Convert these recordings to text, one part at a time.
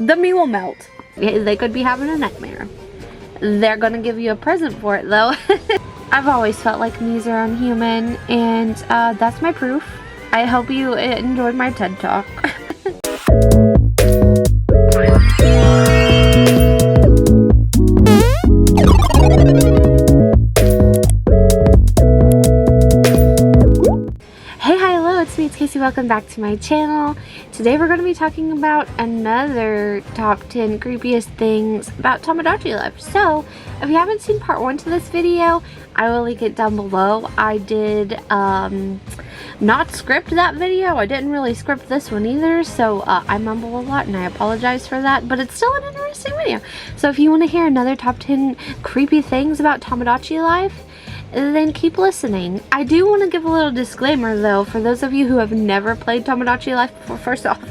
The Meese will melt. They could be having a nightmare. They're gonna give you a present for it though. I've always felt like Meese are unhuman, and that's my proof. I hope you enjoyed my TED Talk. Welcome back to my channel. Today we're going to be talking about another top 10 creepiest things about Tomodachi life. So if you haven't seen part 1 to this video, I will link it down below. I did not script that video. I didn't really script this one either, so I mumble a lot and I apologize for that, but it's still an interesting video. So if you want to hear another top 10 creepy things about Tomodachi life, then keep listening. I do want to give a little disclaimer though, for those of you who have never played Tomodachi Life before. First off,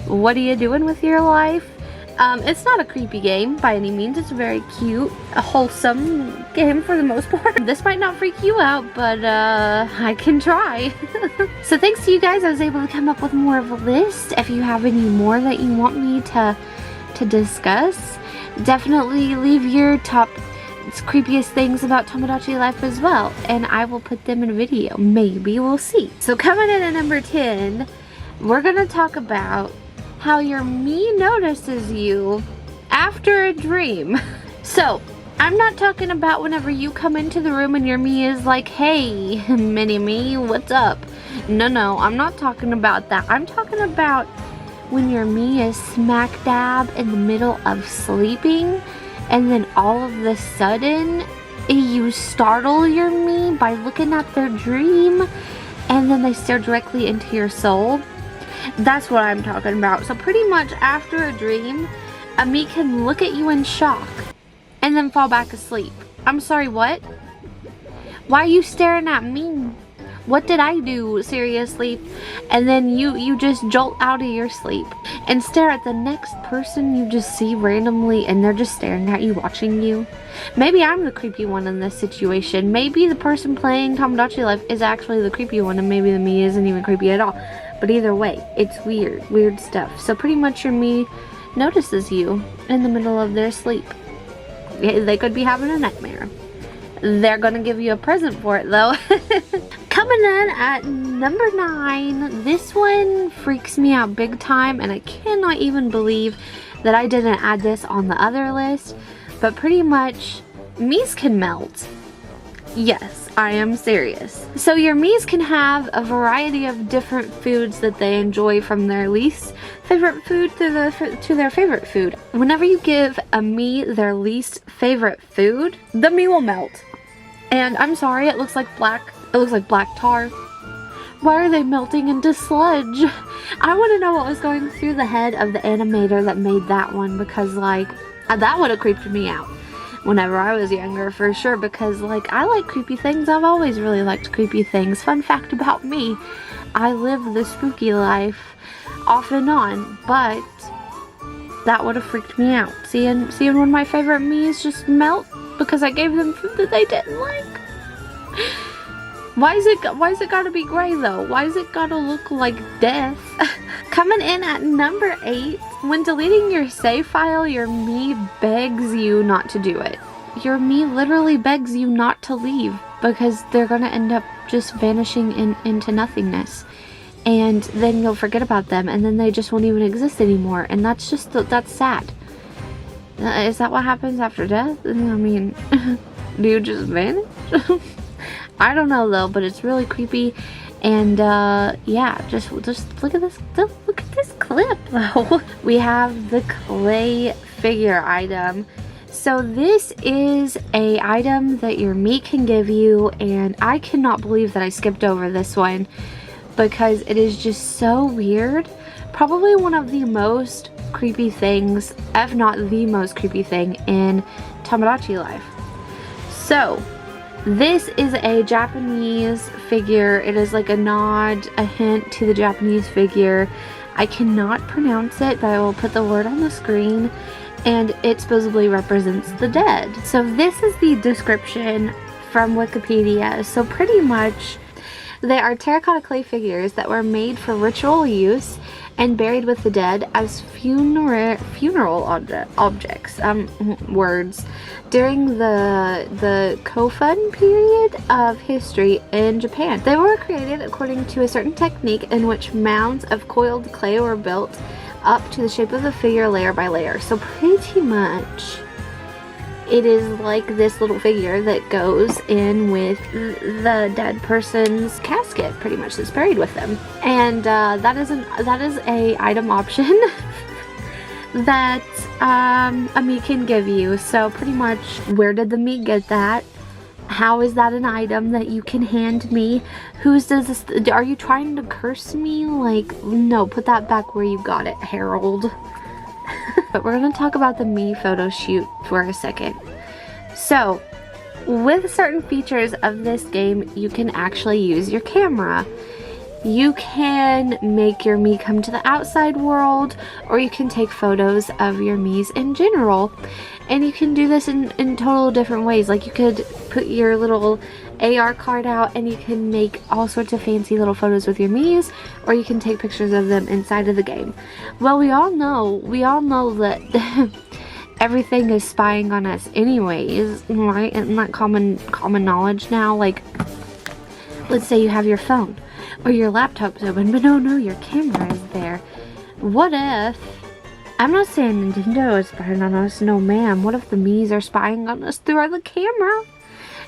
what are you doing with your life? It's not a creepy game by any means. It's a very cute, wholesome game for the most part. This might not freak you out, but I can try. So thanks to you guys, I was able to come up with more of a list. If you have any more that you want me to discuss, definitely leave your top creepiest things about Tomodachi life as well, and I will put them in a video. Maybe, we'll see. So coming in at number 10, we're gonna talk about how your Meese notices you after a dream. So I'm not talking about whenever you come into the room and your Meese is like, hey mini me, what's up? No, I'm not talking about that. I'm talking about when your Meese is smack dab in the middle of sleeping, and then all of a sudden you startle your Meese by looking at their dream, and then they stare directly into your soul. That's what I'm talking about. So pretty much after a dream, a Meese can look at you in shock and then fall back asleep. I'm sorry, what? Why are you staring at me? What did I do? Seriously? And then you just jolt out of your sleep and stare at the next person you just see randomly, and they're just staring at you, watching you. Maybe I'm the creepy one in this situation. Maybe the person playing Tomodachi Life is actually the creepy one, and maybe the Meese isn't even creepy at all. But either way, it's weird stuff. So pretty much your Meese notices you in the middle of their sleep. They could be having a nightmare. They're gonna give you a present for it though. Coming in at number 9, this one freaks me out big time, and I cannot even believe that I didn't add this on the other list, but pretty much Meese Can Melt. Yes, I am serious. So your Meese can have a variety of different foods that they enjoy, from their least favorite food to their favorite food. Whenever you give a Meese their least favorite food, the Meese will melt. And I'm sorry, it looks like black tar. Why are they melting into sludge? I want to know what was going through the head of the animator that made that one, because like, that would have creeped me out whenever I was younger for sure, because like, I like creepy things. I've always really liked creepy things. Fun fact about me, I live the spooky life off and on, but that would have freaked me out. Seeing one of my favorite Meese just melt because I gave them food that they didn't like. Why is it gotta be gray though? Why is it gotta look like death? Coming in at number 8, when deleting your save file, your Meese begs you not to do it. Your Meese literally begs you not to leave, because they're gonna end up just vanishing into nothingness. And then you'll forget about them, and then they just won't even exist anymore, and that's sad. Is that what happens after death? I mean, do you just vanish? I don't know though, but it's really creepy. And yeah, just look at this. Look at this clip though. We have the clay figure item. So this is a item that your Meese can give you, and I cannot believe that I skipped over this one, because it is just so weird. Probably one of the most creepy things, if not the most creepy thing in Tomodachi life. So this is a Japanese figure. It is like a nod, a hint to the Japanese figure. I cannot pronounce it, but I will put the word on the screen, and it supposedly represents the dead. So this is the description from Wikipedia. So pretty much, they are terracotta clay figures that were made for ritual use and buried with the dead as funeral objects, words, during the Kofun period of history in Japan. They were created according to a certain technique in which mounds of coiled clay were built up to the shape of the figure layer by layer. So pretty much it is like this little figure that goes in with the dead person's casket, pretty much, that's buried with them. And that is a item option that a Meese can give you. So pretty much, where did the Meese get that? How is that an item that you can hand me? Whose does this? Are you trying to curse me? Like, no, put that back where you got it, Harold. But we're going to talk about the Meese photo shoot for a second. So, with certain features of this game, you can actually use your camera. You can make your Meese come to the outside world, or you can take photos of your Meese in general. And you can do this in total different ways. Like, you could put your little AR card out and you can make all sorts of fancy little photos with your Meese, or you can take pictures of them inside of the game. Well, we all know that everything is spying on us anyways, right? Isn't that common knowledge now? Like, let's say you have your phone or your laptop's open, but no, your camera is there. What if, I'm not saying Nintendo is spying on us, no ma'am. What if the Meese are spying on us through the camera?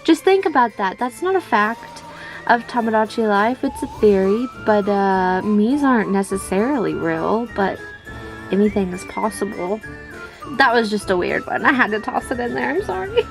Just think about that. That's not a fact of Tomodachi life. It's a theory, but Meese aren't necessarily real, but anything is possible. That was just a weird one. I had to toss it in there. I'm sorry.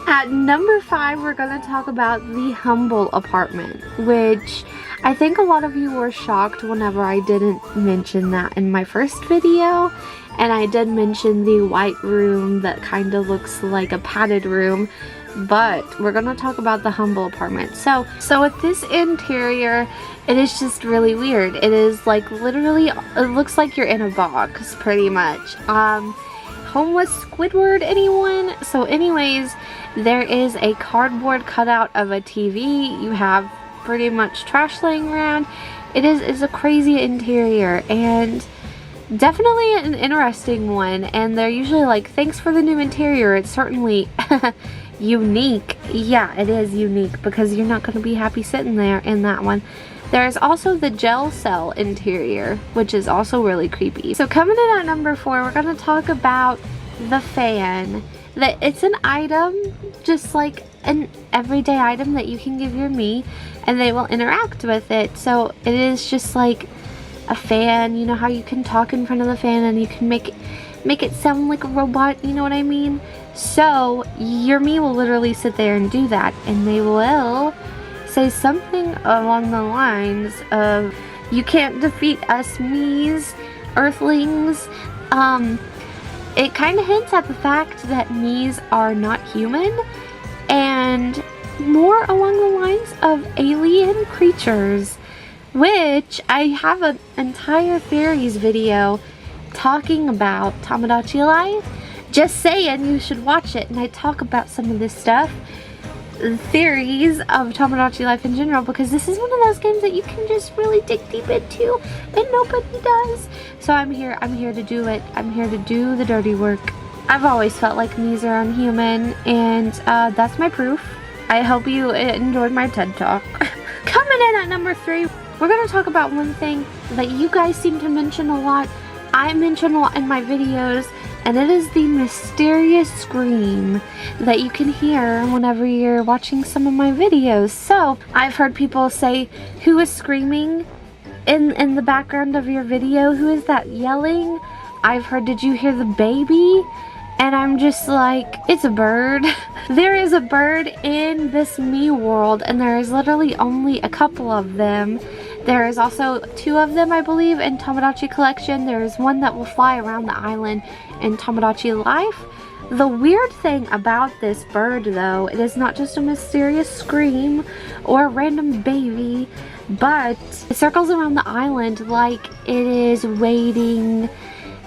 At number 5, we're going to talk about the humble apartment, which I think a lot of you were shocked whenever I didn't mention that in my first video. And I did mention the white room that kind of looks like a padded room. But we're going to talk about the humble apartment. So with this interior, it is just really weird. It is like literally, it looks like you're in a box pretty much. Homeless Squidward, anyone? So anyways, there is a cardboard cutout of a TV. You have pretty much trash laying around. It's a crazy interior and definitely an interesting one. And they're usually like, thanks for the new interior. It's certainly unique. Yeah, it is unique because you're not going to be happy sitting there in that one. There's also the gel cell interior, which is also really creepy. So coming in at number 4, we're going to talk about the fan. It's an item, just like an everyday item that you can give your Meese, and they will interact with it. So it is just like a fan. You know how you can talk in front of the fan and you can make it sound like a robot, you know what I mean? So your Meese will literally sit there and do that, and they will say something along the lines of, you can't defeat us Meese, earthlings. It kind of hints at the fact that Meese are not human, and more along the lines of alien creatures, which I have an entire theories video talking about Tomodachi life. Just saying, you should watch it, and I talk about some of this stuff, theories of Tomodachi life in general, because this is one of those games that you can just really dig deep into and nobody does. So I'm here to do it. I'm here to do the dirty work. I've always felt like Meese are unhuman, and that's my proof. I hope you enjoyed my TED Talk. Coming in at number 3, we're going to talk about one thing that you guys seem to mention a lot. I mention a lot in my videos, and it is the mysterious scream that you can hear whenever you're watching some of my videos. So I've heard people say, who is screaming in the background of your video? Who is that yelling? I've heard, did you hear the baby? And I'm just like, it's a bird. There is a bird in this Meese world, and there is literally only a couple of them. There is also 2 of them, I believe, in Tomodachi Collection. There is one that will fly around the island in Tomodachi Life. The weird thing about this bird, though, it is not just a mysterious scream or a random baby, but it circles around the island like it is waiting.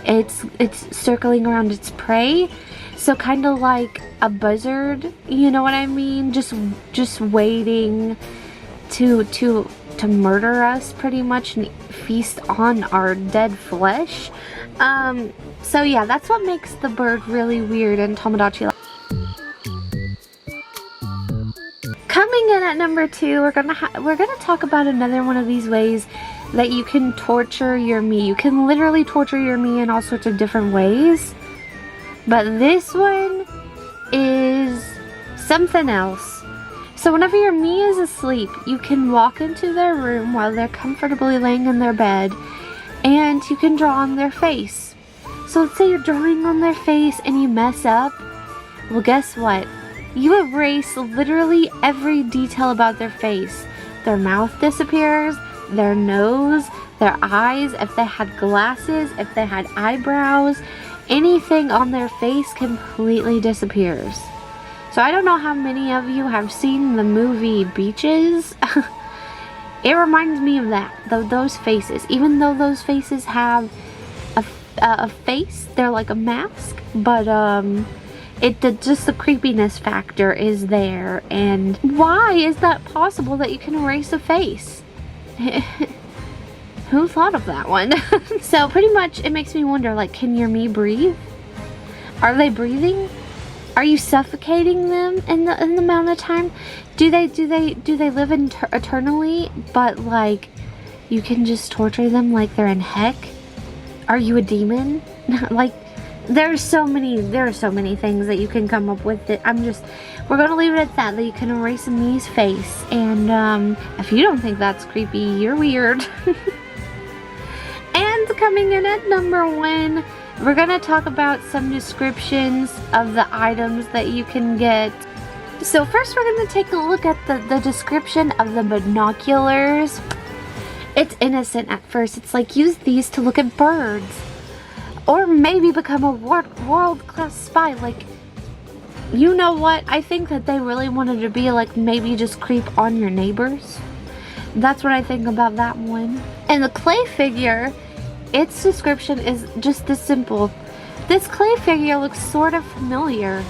It's circling around its prey. So kind of like a buzzard, you know what I mean? Just waiting to murder us pretty much and feast on our dead flesh. So yeah, that's what makes the bird really weird in Tomodachi. Coming in at number 2, we're gonna talk about another one of these ways that you can torture your Mii. You can literally torture your Mii in all sorts of different ways, but this one is something else. So whenever your Mii is asleep, you can walk into their room while they're comfortably laying in their bed, and you can draw on their face. So let's say you're drawing on their face and you mess up. Well, guess what? You erase literally every detail about their face. Their mouth disappears, their nose, their eyes, if they had glasses, if they had eyebrows, anything on their face completely disappears. So I don't know how many of you have seen the movie Beaches. It reminds me of that, those faces. Even though those faces have a face, they're like a mask, but just the creepiness factor is there. And why is that possible that you can erase a face? Who thought of that one? So pretty much it makes me wonder, like, can your Mii breathe? Are they breathing? Are you suffocating them in the amount of time? Do they live eternally, but like you can just torture them like they're in heck? Are you a demon? Like, there are so many things that you can come up with. We're gonna leave it at that you can erase a Mii's face. And if you don't think that's creepy, you're weird. And coming in at number 1, we're gonna talk about some descriptions of the items that you can get. So first we're gonna take a look at the description of the binoculars. It's innocent at first. It's like, use these to look at birds. Or maybe become a world-class spy. Like, you know what? I think that they really wanted to be like, maybe just creep on your neighbors. That's what I think about that one. And the clay figure, its description is just this simple. This clay figure looks sort of familiar.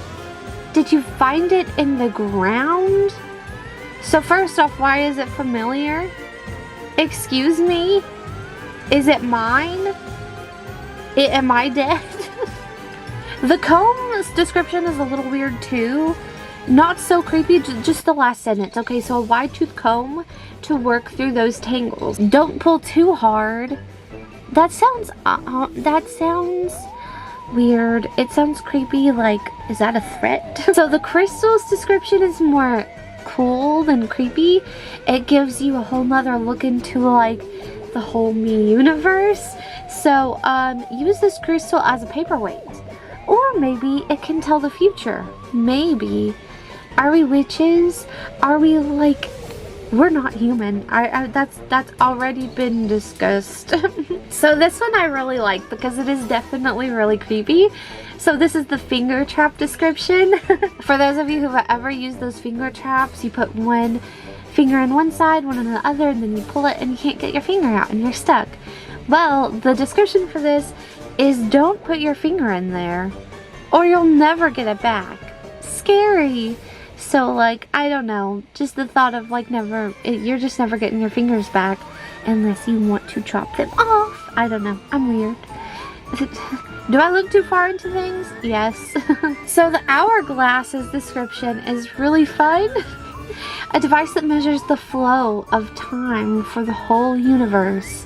Did you find it in the ground? So first off, why is it familiar? Excuse me? Is it mine? Am I dead? The comb's description is a little weird too. Not so creepy, just the last sentence. Okay, so a wide tooth comb to work through those tangles. Don't pull too hard. That sounds weird. It sounds creepy, like, is that a threat? So the crystal's description is more cool than creepy. It gives you a whole nother look into like the whole Mii universe. So use this crystal as a paperweight, or maybe it can tell the future. Maybe. Are we witches? Are we like, we're not human. That's already been discussed. So this one I really like because it is definitely really creepy. So this is the finger trap description. For those of you who have ever used those finger traps, you put one finger on one side, one on the other, and then you pull it and you can't get your finger out and you're stuck. Well, the description for this is don't put your finger in there or you'll never get it back. Scary. So like, I don't know, just the thought of like you're just never getting your fingers back unless you want to chop them off. I don't know, I'm weird. Do I look too far into things? Yes. So the hourglass's description is really fun. A device that measures the flow of time for the whole universe.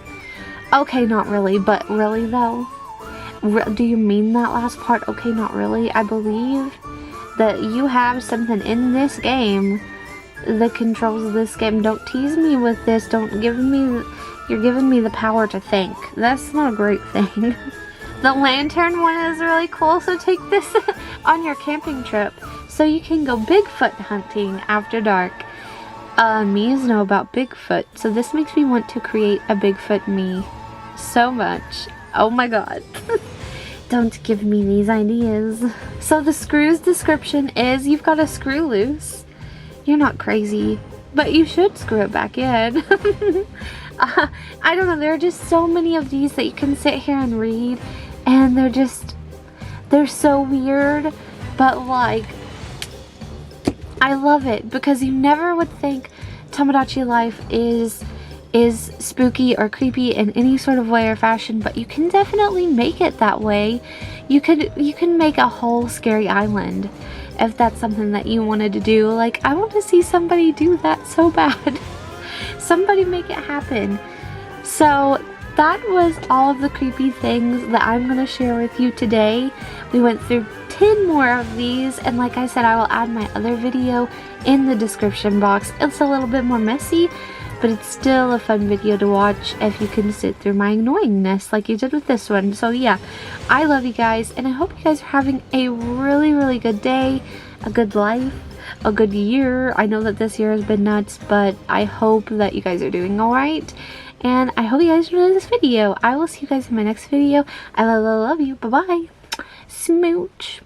Okay, not really, but really though? Do you mean that last part? Okay, not really. I believe that you have something in this game that controls this game. Don't tease me with this. Don't give me... You're giving me the power to think. That's not a great thing. The lantern one is really cool, so take this on your camping trip so you can go Bigfoot hunting after dark. Mii's know about Bigfoot, so this makes me want to create a Bigfoot Mii so much. Oh my god. Don't give me these ideas. So the screw's description is you've got a screw loose. You're not crazy, but you should screw it back in. I don't know, there are just so many of these that you can sit here and read, and they're so weird, but like, I love it because you never would think Tomodachi life is spooky or creepy in any sort of way or fashion, but you can definitely make it that way. You can make a whole scary island if that's something that you wanted to do. Like, I want to see somebody do that so bad. Somebody make it happen. So that was all of the creepy things that I'm going to share with you today. We went through 10 more of these, and like I said, I will add my other video in the description box. It's a little bit more messy, but it's still a fun video to watch if you can sit through my annoyingness like you did with this one. So yeah, I love you guys, and I hope you guys are having a really, really good day, a good life, a good year. I know that this year has been nuts, but I hope that you guys are doing alright, and I hope you guys enjoyed this video. I will see you guys in my next video. I love you. Bye-bye. Smooch.